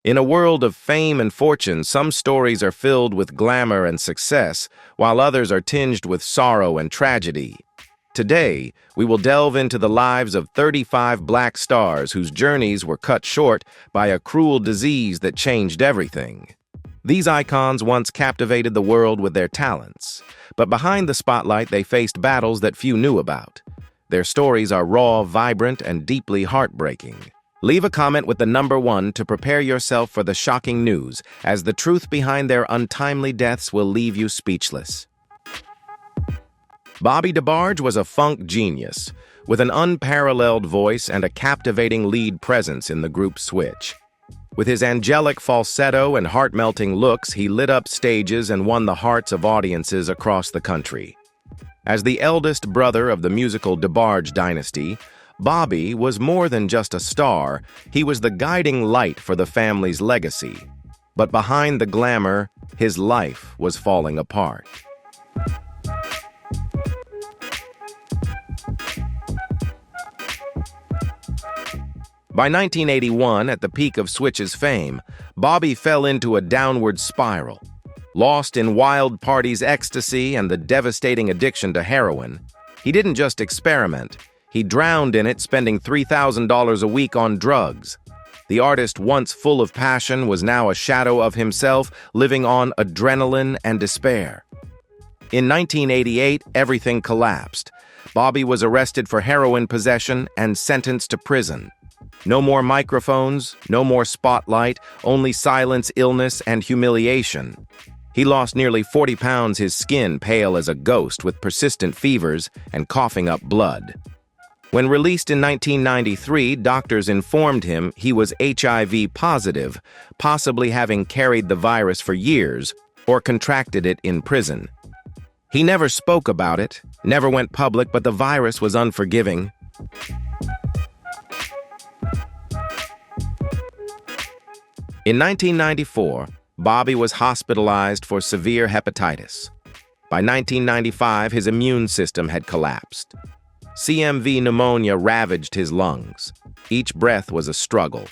In a world of fame and fortune, some stories are filled with glamour and success, while others are tinged with sorrow and tragedy. Today, we will delve into the lives of 35 black stars whose journeys were cut short by a cruel disease that changed everything. These icons once captivated the world with their talents, but behind the spotlight they faced battles that few knew about. Their stories are raw, vibrant, and deeply heartbreaking. Leave a comment with the number 1 to prepare yourself for the shocking news, as the truth behind their untimely deaths will leave you speechless. Bobby DeBarge was a funk genius, with an unparalleled voice and a captivating lead presence in the group Switch. With his angelic falsetto and heart-melting looks, he lit up stages and won the hearts of audiences across the country. As the eldest brother of the musical DeBarge dynasty, Bobby was more than just a star, he was the guiding light for the family's legacy. But behind the glamour, his life was falling apart. By 1981, at the peak of Switch's fame, Bobby fell into a downward spiral. Lost in wild parties' ecstasy and the devastating addiction to heroin, he didn't just experiment. He drowned in it, spending $3,000 a week on drugs. The artist, once full of passion, was now a shadow of himself, living on adrenaline and despair. In 1988, everything collapsed. Bobby was arrested for heroin possession and sentenced to prison. No more microphones, no more spotlight, only silence, illness, and humiliation. He lost nearly 40 pounds, his skin pale as a ghost with persistent fevers and coughing up blood. When released in 1993, doctors informed him he was HIV positive, possibly having carried the virus for years or contracted it in prison. He never spoke about it, never went public, but the virus was unforgiving. In 1994, Bobby was hospitalized for severe hepatitis. By 1995, his immune system had collapsed. CMV pneumonia ravaged his lungs. Each breath was a struggle.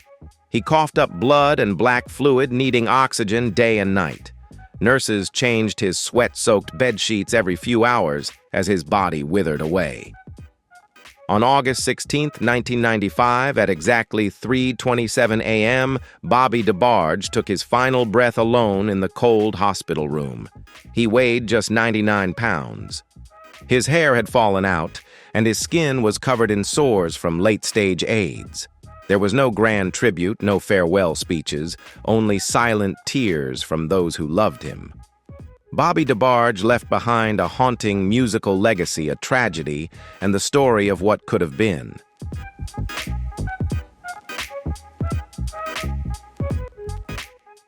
He coughed up blood and black fluid, needing oxygen day and night. Nurses changed his sweat-soaked bedsheets every few hours as his body withered away. On August 16, 1995, at exactly 3:27 a.m., Bobby DeBarge took his final breath alone in the cold hospital room. He weighed just 99 pounds. His hair had fallen out, and his skin was covered in sores from late-stage AIDS. There was no grand tribute, no farewell speeches, only silent tears from those who loved him. Bobby DeBarge left behind a haunting musical legacy, a tragedy, and the story of what could have been.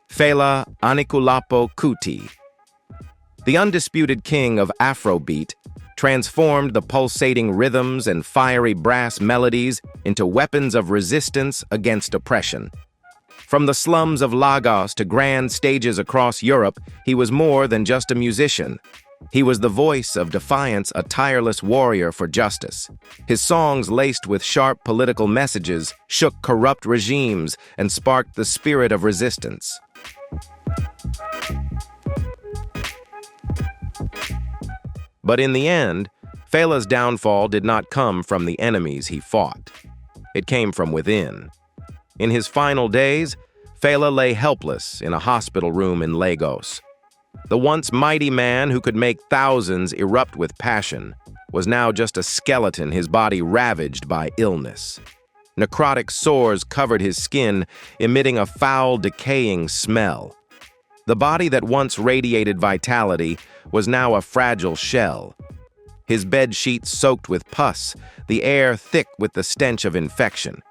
Fela Kuti, the undisputed king of Afrobeat, transformed the pulsating rhythms and fiery brass melodies into weapons of resistance against oppression. From the slums of Lagos to grand stages across Europe, he was more than just a musician. He was the voice of defiance, a tireless warrior for justice. His songs, laced with sharp political messages, shook corrupt regimes and sparked the spirit of resistance. But in the end, Fela's downfall did not come from the enemies he fought. It came from within. In his final days, Fela lay helpless in a hospital room in Lagos. The once mighty man who could make thousands erupt with passion was now just a skeleton, his body ravaged by illness. Necrotic sores covered his skin, emitting a foul, decaying smell. The body that once radiated vitality was now a fragile shell. His bed sheets soaked with pus, the air thick with the stench of infection.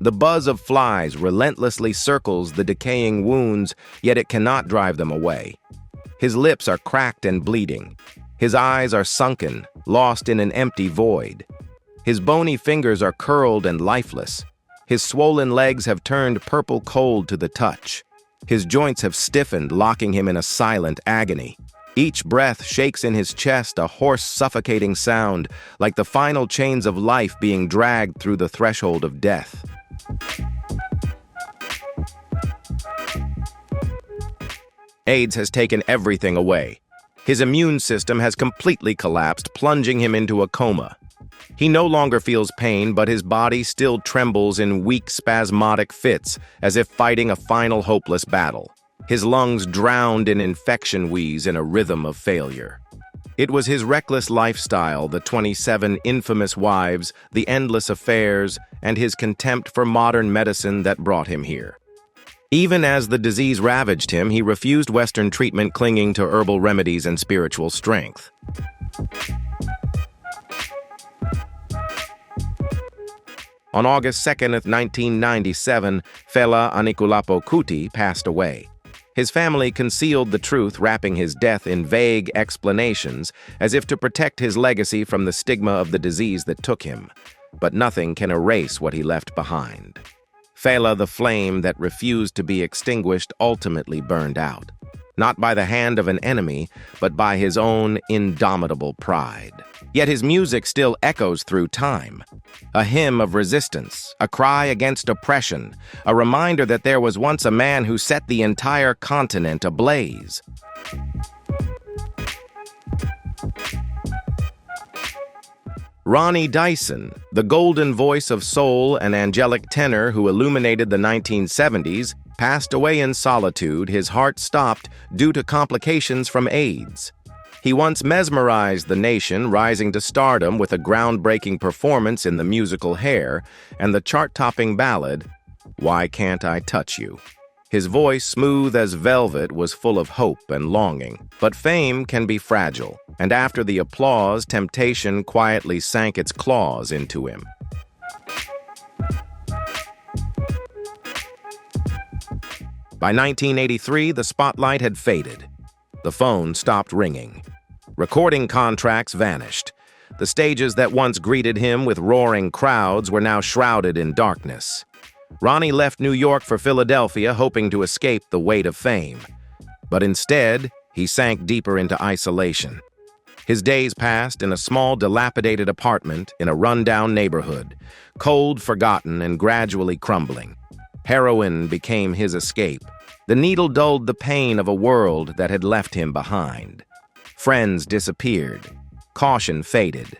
The buzz of flies relentlessly circles the decaying wounds, yet it cannot drive them away. His lips are cracked and bleeding. His eyes are sunken, lost in an empty void. His bony fingers are curled and lifeless. His swollen legs have turned purple cold to the touch. His joints have stiffened, locking him in a silent agony. Each breath shakes in his chest a hoarse, suffocating sound, like the final chains of life being dragged through the threshold of death. AIDS has taken everything away. His immune system has completely collapsed, plunging him into a coma. He no longer feels pain, but his body still trembles in weak, spasmodic fits, as if fighting a final hopeless battle. His lungs drowned in infection wheeze in a rhythm of failure. It was his reckless lifestyle, the 27 infamous wives, the endless affairs, and his contempt for modern medicine that brought him here. Even as the disease ravaged him, he refused Western treatment, clinging to herbal remedies and spiritual strength. On August 2nd of 1997, Fela Kuti passed away. His family concealed the truth, wrapping his death in vague explanations, as if to protect his legacy from the stigma of the disease that took him. But nothing can erase what he left behind. Fela, the flame that refused to be extinguished, ultimately burned out. Not by the hand of an enemy, but by his own indomitable pride. Yet his music still echoes through time. A hymn of resistance, a cry against oppression, a reminder that there was once a man who set the entire continent ablaze. Ronnie Dyson, the golden voice of soul and angelic tenor who illuminated the 1970s, passed away in solitude. His heart stopped due to complications from AIDS. He once mesmerized the nation, rising to stardom with a groundbreaking performance in the musical Hair and the chart-topping ballad, Why Can't I Touch You? His voice, smooth as velvet, was full of hope and longing. But fame can be fragile, and after the applause, temptation quietly sank its claws into him. By 1983, the spotlight had faded. The phone stopped ringing. Recording contracts vanished. The stages that once greeted him with roaring crowds were now shrouded in darkness. Ronnie left New York for Philadelphia, hoping to escape the weight of fame. But instead, he sank deeper into isolation. His days passed in a small, dilapidated apartment in a rundown neighborhood, cold, forgotten, and gradually crumbling. Heroin became his escape. The needle dulled the pain of a world that had left him behind. Friends disappeared. Caution faded.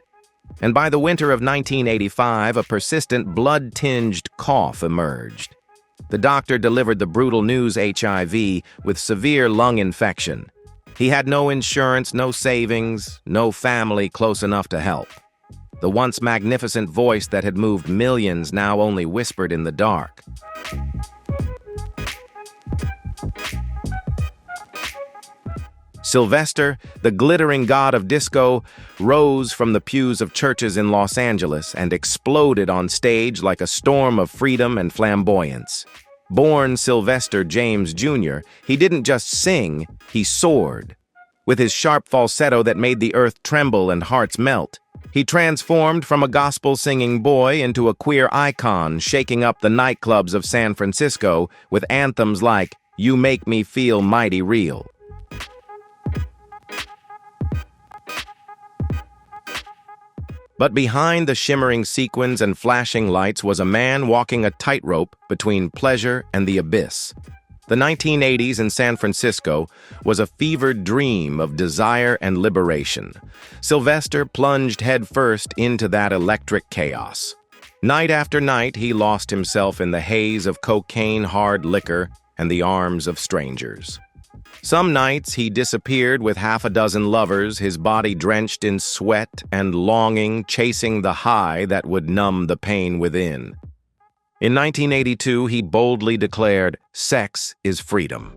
And by the winter of 1985, a persistent blood-tinged cough emerged. The doctor delivered the brutal news: HIV with severe lung infection. He had no insurance, no savings, no family close enough to help. The once magnificent voice that had moved millions now only whispered in the dark. Sylvester, the glittering god of disco, rose from the pews of churches in Los Angeles and exploded on stage like a storm of freedom and flamboyance. Born Sylvester James Jr., he didn't just sing, he soared. With his sharp falsetto that made the earth tremble and hearts melt, he transformed from a gospel-singing boy into a queer icon, shaking up the nightclubs of San Francisco with anthems like "You Make Me Feel Mighty Real." But behind the shimmering sequins and flashing lights was a man walking a tightrope between pleasure and the abyss. The 1980s in San Francisco was a fevered dream of desire and liberation. Sylvester plunged headfirst into that electric chaos. Night after night, he lost himself in the haze of cocaine, hard liquor, and the arms of strangers. Some nights he disappeared with half a dozen lovers, his body drenched in sweat and longing, chasing the high that would numb the pain within. In 1982, he boldly declared, "Sex is freedom."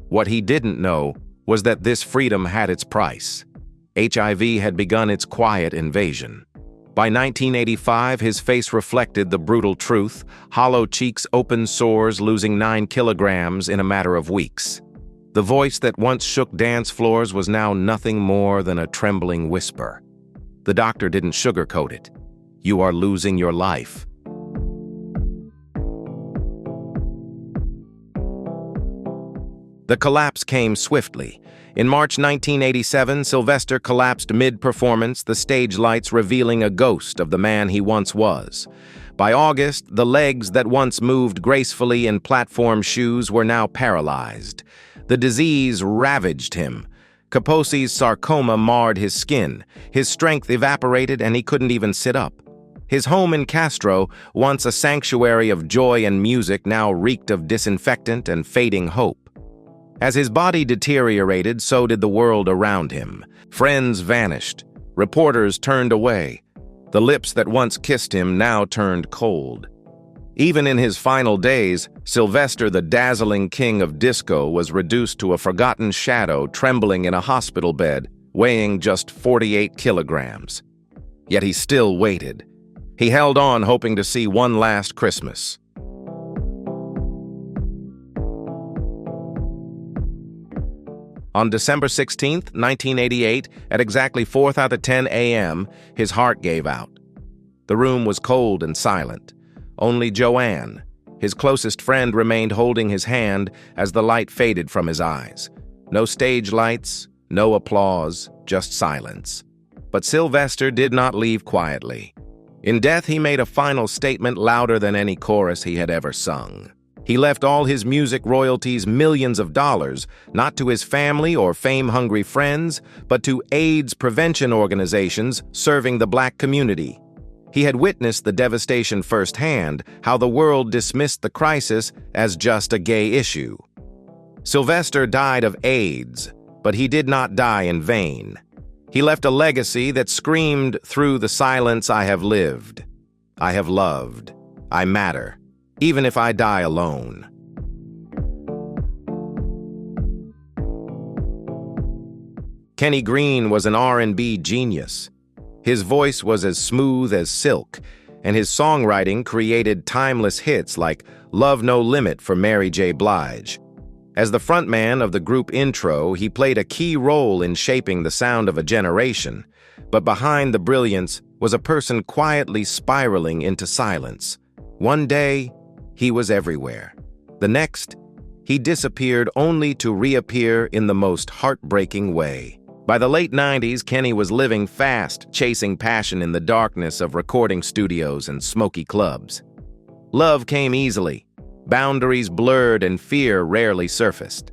What he didn't know was that this freedom had its price. HIV had begun its quiet invasion. By 1985, his face reflected the brutal truth, hollow cheeks, open sores, losing 9 kilograms in a matter of weeks. The voice that once shook dance floors was now nothing more than a trembling whisper. The doctor didn't sugarcoat it. "You are losing your life." The collapse came swiftly. In March 1987, Sylvester collapsed mid-performance, the stage lights revealing a ghost of the man he once was. By August, the legs that once moved gracefully in platform shoes were now paralyzed. The disease ravaged him. Kaposi's sarcoma marred his skin. His strength evaporated and he couldn't even sit up. His home in Castro, once a sanctuary of joy and music, now reeked of disinfectant and fading hope. As his body deteriorated, so did the world around him. Friends vanished. Reporters turned away. The lips that once kissed him now turned cold. Even in his final days, Sylvester, the dazzling king of disco, was reduced to a forgotten shadow trembling in a hospital bed, weighing just 48 kilograms. Yet he still waited. He held on, hoping to see one last Christmas. On December 16, 1988, at exactly 4:10 a.m., his heart gave out. The room was cold and silent. Only Joanne, his closest friend, remained holding his hand as the light faded from his eyes. No stage lights, no applause, just silence. But Sylvester did not leave quietly. In death, he made a final statement louder than any chorus he had ever sung. He left all his music royalties, millions of dollars, not to his family or fame-hungry friends, but to AIDS prevention organizations serving the black community. He had witnessed the devastation firsthand, how the world dismissed the crisis as just a gay issue. Sylvester died of AIDS, but he did not die in vain. He left a legacy that screamed through the silence, "I have lived. I have loved. I matter. Even if I die alone." Kenny Greene was an R&B genius. His voice was as smooth as silk, and his songwriting created timeless hits like "Love No Limit" for Mary J. Blige. As the frontman of the group Intro, he played a key role in shaping the sound of a generation, but behind the brilliance was a person quietly spiraling into silence. One day, he was everywhere. The next, he disappeared only to reappear in the most heartbreaking way. By the late 90s, Kenny was living fast, chasing passion in the darkness of recording studios and smoky clubs. Love came easily. Boundaries blurred and fear rarely surfaced.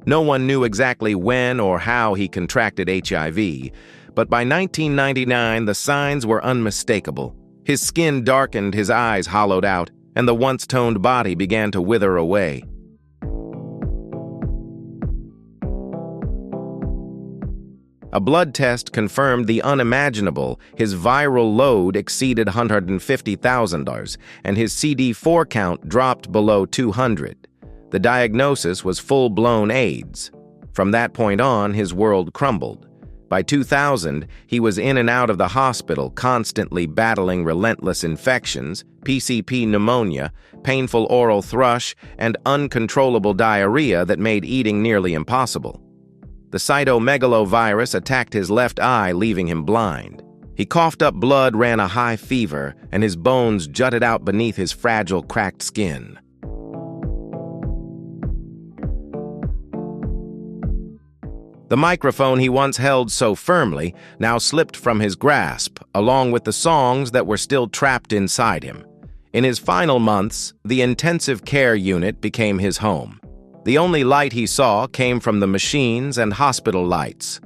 No one knew exactly when or how he contracted HIV, but by 1999, the signs were unmistakable. His skin darkened, his eyes hollowed out, and the once-toned body began to wither away. A blood test confirmed the unimaginable. His viral load exceeded $150,000, and his CD4 count dropped below 200. The diagnosis was full-blown AIDS. From that point on, his world crumbled. By 2000, he was in and out of the hospital, constantly battling relentless infections, PCP pneumonia, painful oral thrush, and uncontrollable diarrhea that made eating nearly impossible. The cytomegalovirus attacked his left eye, leaving him blind. He coughed up blood, ran a high fever, and his bones jutted out beneath his fragile, cracked skin. The microphone he once held so firmly now slipped from his grasp, along with the songs that were still trapped inside him. In his final months, the intensive care unit became his home. The only light he saw came from the machines and hospital lights.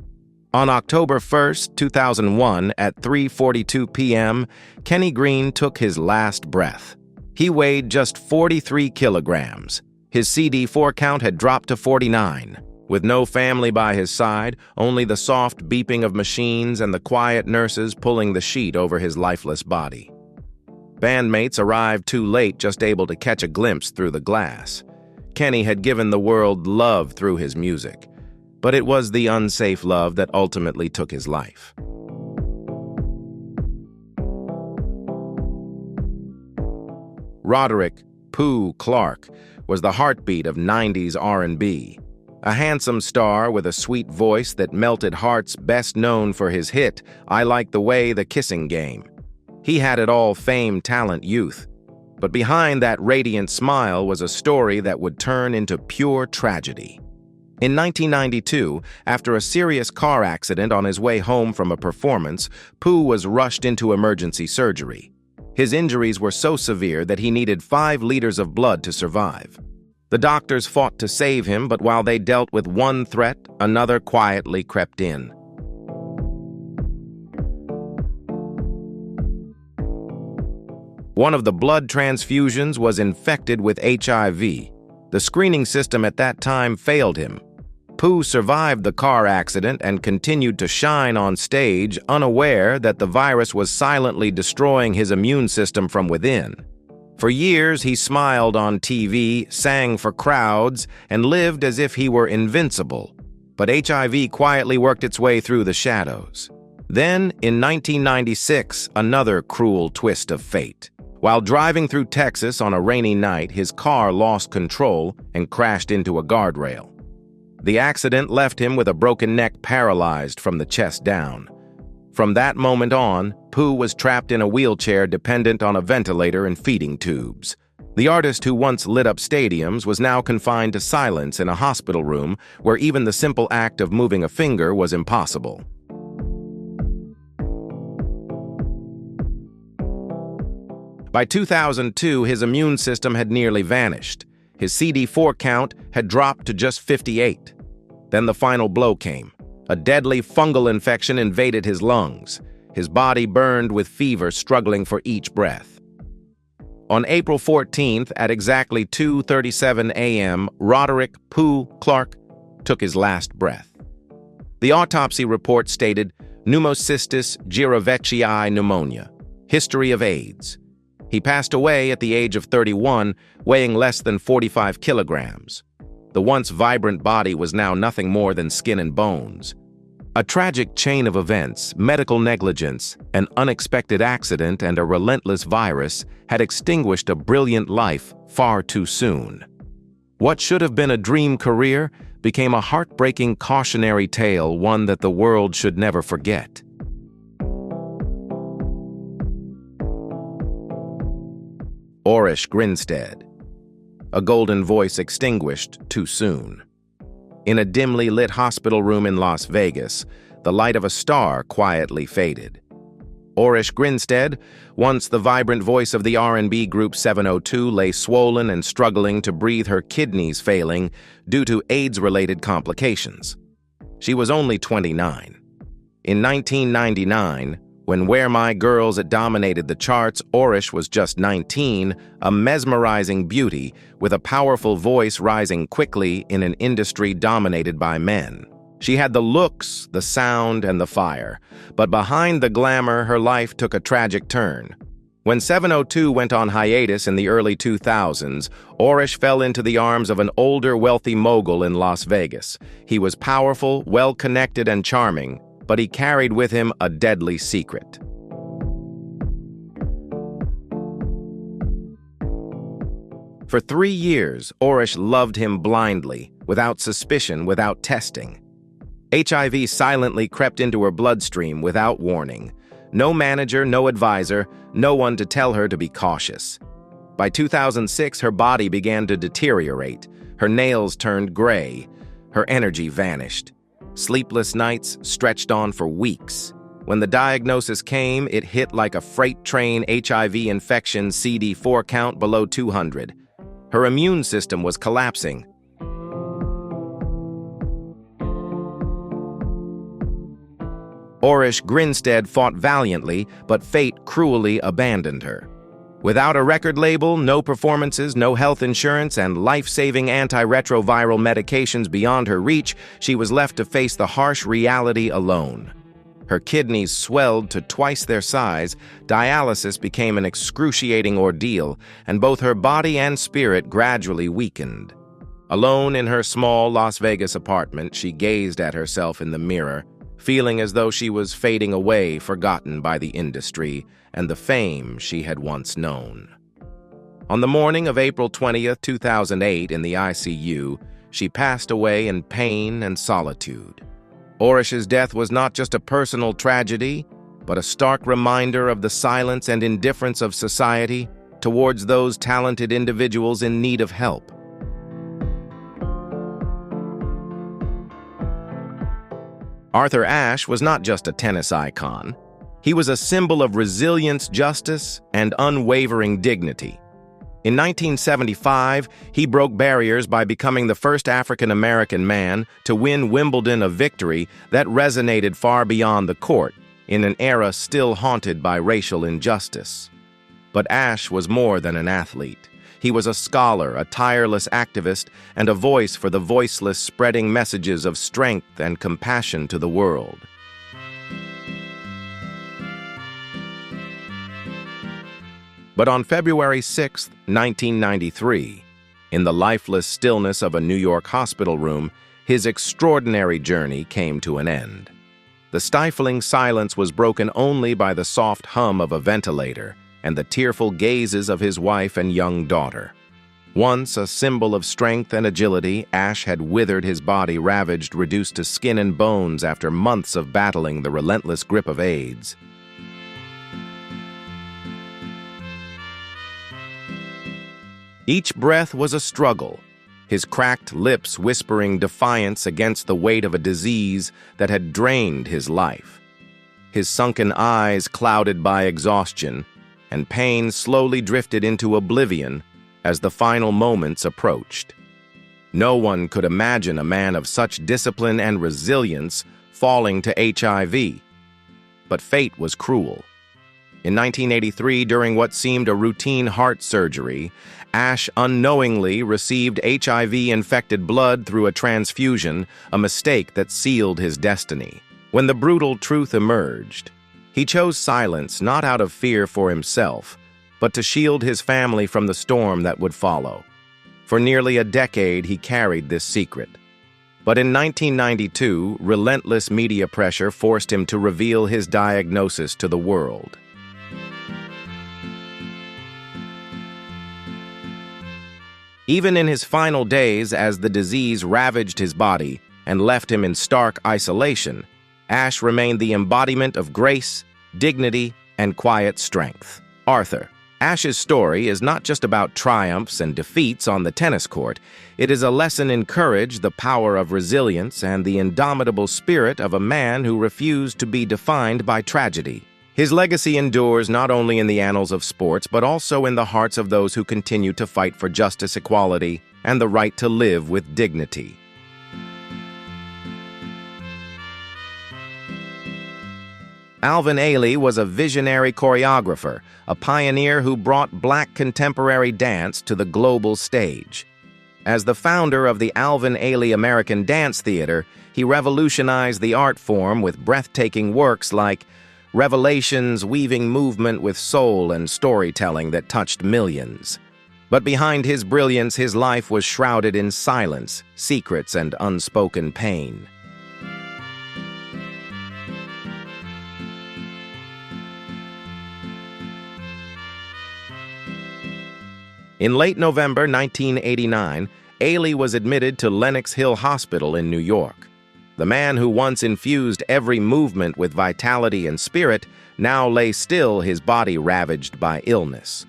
On October 1st, 2001, at 3:42 p.m., Kenny Greene took his last breath. He weighed just 43 kilograms. His CD4 count had dropped to 49. With no family by his side, only the soft beeping of machines and the quiet nurses pulling the sheet over his lifeless body. Bandmates arrived too late, just able to catch a glimpse through the glass. Kenny had given the world love through his music, but it was the unsafe love that ultimately took his life. Roderick Clark was the heartbeat of 90s R&B. A handsome star with a sweet voice that melted hearts, best known for his hit, "I Like the Way, the Kissing Game." He had it all: fame, talent, youth. But behind that radiant smile was a story that would turn into pure tragedy. In 1992, after a serious car accident on his way home from a performance, Pooh was rushed into emergency surgery. His injuries were so severe that he needed 5 liters of blood to survive. The doctors fought to save him, but while they dealt with one threat, another quietly crept in. One of the blood transfusions was infected with HIV. The screening system at that time failed him. Pooh survived the car accident and continued to shine on stage, unaware that the virus was silently destroying his immune system from within. For years, he smiled on TV, sang for crowds, and lived as if he were invincible. But HIV quietly worked its way through the shadows. Then, in 1996, another cruel twist of fate. While driving through Texas on a rainy night, his car lost control and crashed into a guardrail. The accident left him with a broken neck, paralyzed from the chest down. From that moment on, Pooh was trapped in a wheelchair dependent on a ventilator and feeding tubes. The artist who once lit up stadiums was now confined to silence in a hospital room where even the simple act of moving a finger was impossible. By 2002, his immune system had nearly vanished. His CD4 count had dropped to just 58. Then the final blow came. A deadly fungal infection invaded his lungs. His body burned with fever, struggling for each breath. On April 14th, at exactly 2:37 a.m., Roderick "Pooh" Clark took his last breath. The autopsy report stated pneumocystis jirovecii pneumonia, history of AIDS. He passed away at the age of 31, weighing less than 45 kilograms. The once vibrant body was now nothing more than skin and bones. A tragic chain of events, medical negligence, an unexpected accident, and a relentless virus had extinguished a brilliant life far too soon. What should have been a dream career became a heartbreaking cautionary tale, one that the world should never forget. Orish Grinstead. A golden voice extinguished too soon. In a dimly lit hospital room in Las Vegas, the light of a star quietly faded. Orish Grinstead, once the vibrant voice of the R&B group 702, lay swollen and struggling to breathe, her kidneys failing due to AIDS-related complications. She was only 29. In 1999, when Where My Girls dominated the charts, Orish was just 19, a mesmerizing beauty with a powerful voice rising quickly in an industry dominated by men. She had the looks, the sound, and the fire, but behind the glamour, her life took a tragic turn. When 702 went on hiatus in the early 2000s, Orish fell into the arms of an older, wealthy mogul in Las Vegas. He was powerful, well-connected, and charming, but he carried with him a deadly secret. For 3 years, Orish loved him blindly, without suspicion, without testing. HIV silently crept into her bloodstream without warning. No manager, no advisor, no one to tell her to be cautious. By 2006, her body began to deteriorate. Her nails turned gray. Her energy vanished. Sleepless nights stretched on for weeks. When the diagnosis came, it hit like a freight train. HIV infection, CD4 count below 200. Her immune system was collapsing. Orish Grinstead fought valiantly, but fate cruelly abandoned her. Without a record label, no performances, no health insurance, and life-saving antiretroviral medications beyond her reach, she was left to face the harsh reality alone. Her kidneys swelled to twice their size, dialysis became an excruciating ordeal, and both her body and spirit gradually weakened. Alone in her small Las Vegas apartment, she gazed at herself in the mirror, feeling as though she was fading away, forgotten by the industry and the fame she had once known. On the morning of April 20th, 2008, in the ICU, she passed away in pain and solitude. Orish's death was not just a personal tragedy, but a stark reminder of the silence and indifference of society towards those talented individuals in need of help. Arthur Ashe was not just a tennis icon. He was a symbol of resilience, justice, and unwavering dignity. In 1975, he broke barriers by becoming the first African-American man to win Wimbledon, a victory that resonated far beyond the court in an era still haunted by racial injustice. But Ashe was more than an athlete. He was a scholar, a tireless activist, and a voice for the voiceless, spreading messages of strength and compassion to the world. But on February 6, 1993, in the lifeless stillness of a New York hospital room, his extraordinary journey came to an end. The stifling silence was broken only by the soft hum of a ventilator and the tearful gazes of his wife and young daughter. Once a symbol of strength and agility, Ashe had withered, his body ravaged, reduced to skin and bones after months of battling the relentless grip of AIDS. Each breath was a struggle, his cracked lips whispering defiance against the weight of a disease that had drained his life. His sunken eyes clouded by exhaustion, and pain slowly drifted into oblivion as the final moments approached. No one could imagine a man of such discipline and resilience falling to HIV. But fate was cruel. In 1983, during what seemed a routine heart surgery, Ashe unknowingly received HIV-infected blood through a transfusion, a mistake that sealed his destiny. When the brutal truth emerged, he chose silence not out of fear for himself, but to shield his family from the storm that would follow. For nearly a decade, he carried this secret. But in 1992, relentless media pressure forced him to reveal his diagnosis to the world. Even in his final days, as the disease ravaged his body and left him in stark isolation, Ashe remained the embodiment of grace, dignity, and quiet strength. Arthur. Ashe's story is not just about triumphs and defeats on the tennis court. It is a lesson in courage, the power of resilience, and the indomitable spirit of a man who refused to be defined by tragedy. His legacy endures not only in the annals of sports, but also in the hearts of those who continue to fight for justice, equality, and the right to live with dignity. Alvin Ailey was a visionary choreographer, a pioneer who brought Black contemporary dance to the global stage. As the founder of the Alvin Ailey American Dance Theater, he revolutionized the art form with breathtaking works like Revelations, weaving movement with soul and storytelling that touched millions. But behind his brilliance, his life was shrouded in silence, secrets, and unspoken pain. In late November 1989, Ailey was admitted to Lenox Hill Hospital in New York. The man who once infused every movement with vitality and spirit now lay still, his body ravaged by illness.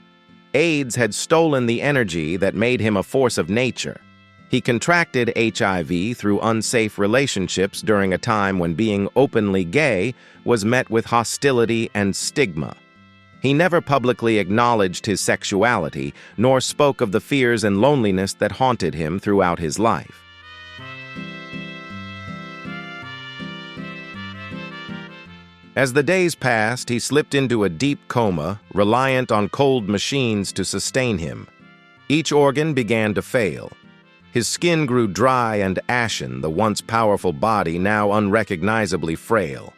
AIDS had stolen the energy that made him a force of nature. He contracted HIV through unsafe relationships during a time when being openly gay was met with hostility and stigma. He never publicly acknowledged his sexuality, nor spoke of the fears and loneliness that haunted him throughout his life. As the days passed, he slipped into a deep coma, reliant on cold machines to sustain him. Each organ began to fail. His skin grew dry and ashen, the once powerful body now unrecognizably frail.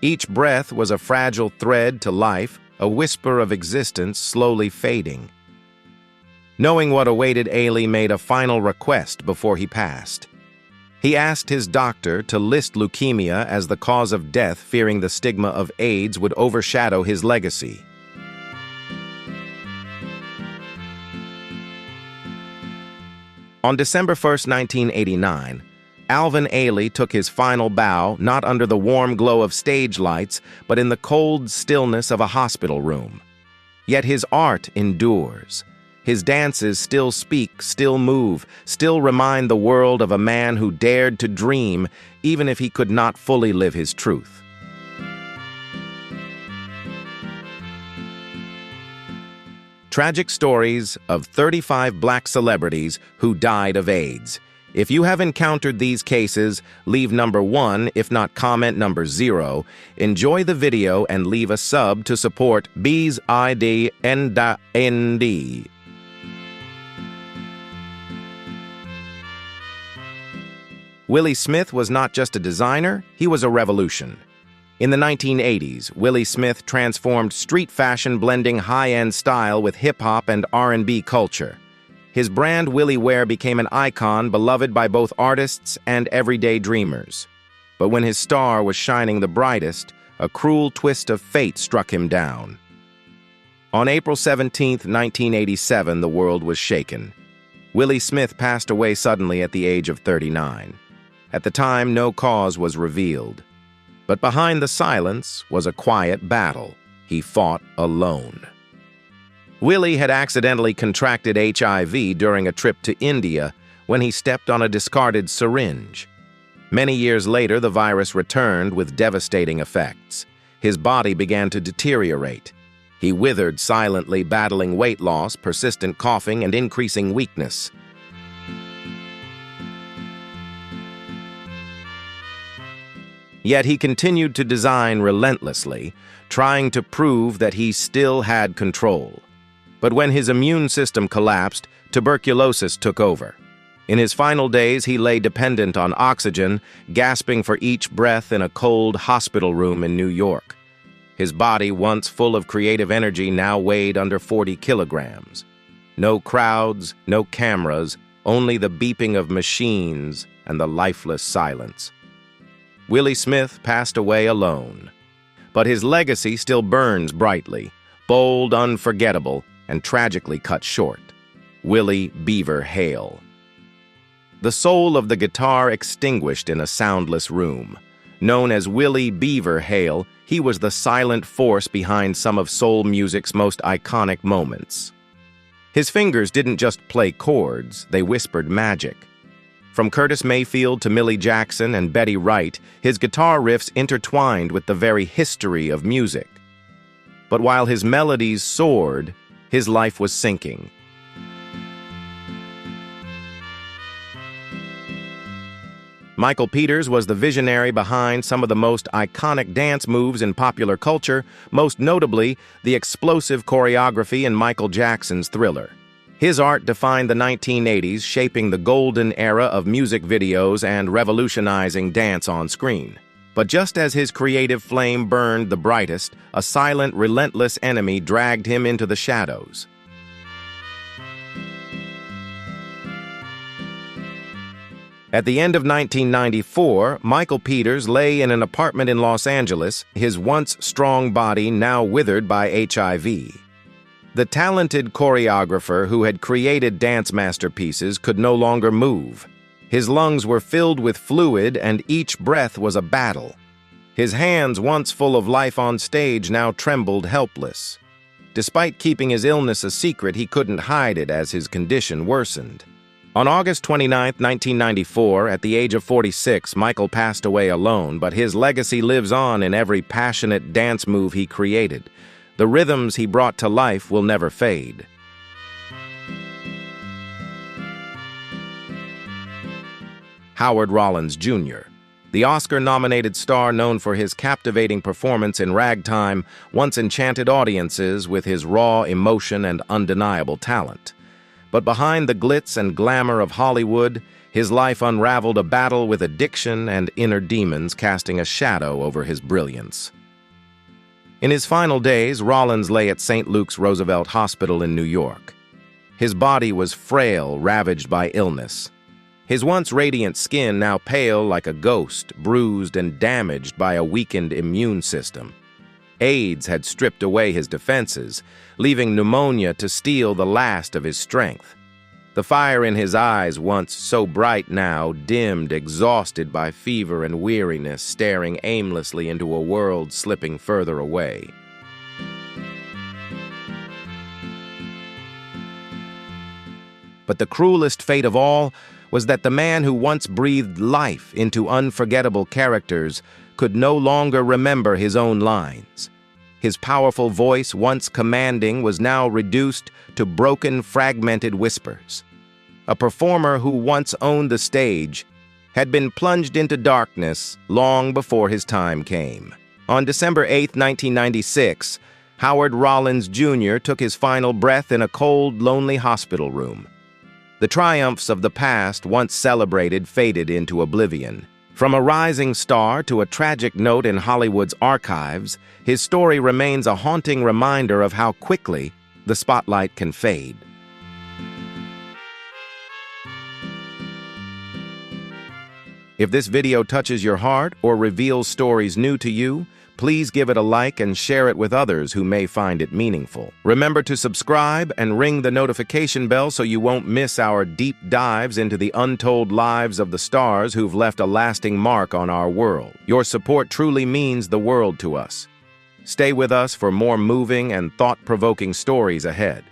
Each breath was a fragile thread to life, a whisper of existence slowly fading. Knowing what awaited, Ailey made a final request before he passed. He asked his doctor to list leukemia as the cause of death, fearing the stigma of AIDS would overshadow his legacy. On December 1, 1989, Alvin Ailey took his final bow not under the warm glow of stage lights, but in the cold stillness of a hospital room. Yet his art endures. His dances still speak, still move, still remind the world of a man who dared to dream, even if he could not fully live his truth. Tragic stories of 35 black celebrities who died of AIDS. If you have encountered these cases, leave number 1, if not comment number 0. Enjoy the video and leave a sub to support B's ID and ND. Willi Smith was not just a designer, he was a revolution. In the 1980s, Willi Smith transformed street fashion, blending high-end style with hip-hop and R&B culture. His brand Willi Wear became an icon beloved by both artists and everyday dreamers. But when his star was shining the brightest, a cruel twist of fate struck him down. On April 17, 1987, the world was shaken. Willi Smith passed away suddenly at the age of 39. At the time, no cause was revealed. But behind the silence was a quiet battle. He fought alone. Willi had accidentally contracted HIV during a trip to India when he stepped on a discarded syringe. Many years later, the virus returned with devastating effects. His body began to deteriorate. He withered silently, battling weight loss, persistent coughing, and increasing weakness. Yet he continued to design relentlessly, trying to prove that he still had control. But when his immune system collapsed, tuberculosis took over. In his final days, he lay dependent on oxygen, gasping for each breath in a cold hospital room in New York. His body, once full of creative energy, now weighed under 40 kilograms. No crowds, no cameras, only the beeping of machines and the lifeless silence. Willi Smith passed away alone. But his legacy still burns brightly, bold, unforgettable, and tragically cut short. Willi Beaver Hale. The soul of the guitar extinguished in a soundless room. Known as Willi Beaver Hale, he was the silent force behind some of soul music's most iconic moments. His fingers didn't just play chords, they whispered magic. From Curtis Mayfield to Millie Jackson and Betty Wright, his guitar riffs intertwined with the very history of music. But while his melodies soared, his life was sinking. Michael Peters was the visionary behind some of the most iconic dance moves in popular culture, most notably the explosive choreography in Michael Jackson's Thriller. His art defined the 1980s, shaping the golden era of music videos and revolutionizing dance on screen. But just as his creative flame burned the brightest, a silent, relentless enemy dragged him into the shadows. At the end of 1994, Michael Peters lay in an apartment in Los Angeles, his once strong body now withered by HIV. The talented choreographer who had created dance masterpieces could no longer move. His lungs were filled with fluid, and each breath was a battle. His hands, once full of life on stage, now trembled helpless. Despite keeping his illness a secret, he couldn't hide it as his condition worsened. On August 29, 1994, at the age of 46, Michael passed away alone, but his legacy lives on in every passionate dance move he created. The rhythms he brought to life will never fade. Howard Rollins, Jr., the Oscar-nominated star known for his captivating performance in Ragtime, once enchanted audiences with his raw emotion and undeniable talent. But behind the glitz and glamour of Hollywood, his life unraveled a battle with addiction and inner demons, casting a shadow over his brilliance. In his final days, Rollins lay at St. Luke's Roosevelt Hospital in New York. His body was frail, ravaged by illness. His once radiant skin now pale like a ghost, bruised and damaged by a weakened immune system. AIDS had stripped away his defenses, leaving pneumonia to steal the last of his strength. The fire in his eyes, once so bright, now dimmed, exhausted by fever and weariness, staring aimlessly into a world slipping further away. But the cruelest fate of all was that the man who once breathed life into unforgettable characters could no longer remember his own lines. His powerful voice, once commanding, was now reduced to broken, fragmented whispers. A performer who once owned the stage had been plunged into darkness long before his time came. On December 8, 1996, Howard Rollins Jr. took his final breath in a cold, lonely hospital room. The triumphs of the past, once celebrated, faded into oblivion. From a rising star to a tragic note in Hollywood's archives, his story remains a haunting reminder of how quickly the spotlight can fade. If this video touches your heart or reveals stories new to you, please give it a like and share it with others who may find it meaningful. Remember to subscribe and ring the notification bell so you won't miss our deep dives into the untold lives of the stars who've left a lasting mark on our world. Your support truly means the world to us. Stay with us for more moving and thought-provoking stories ahead.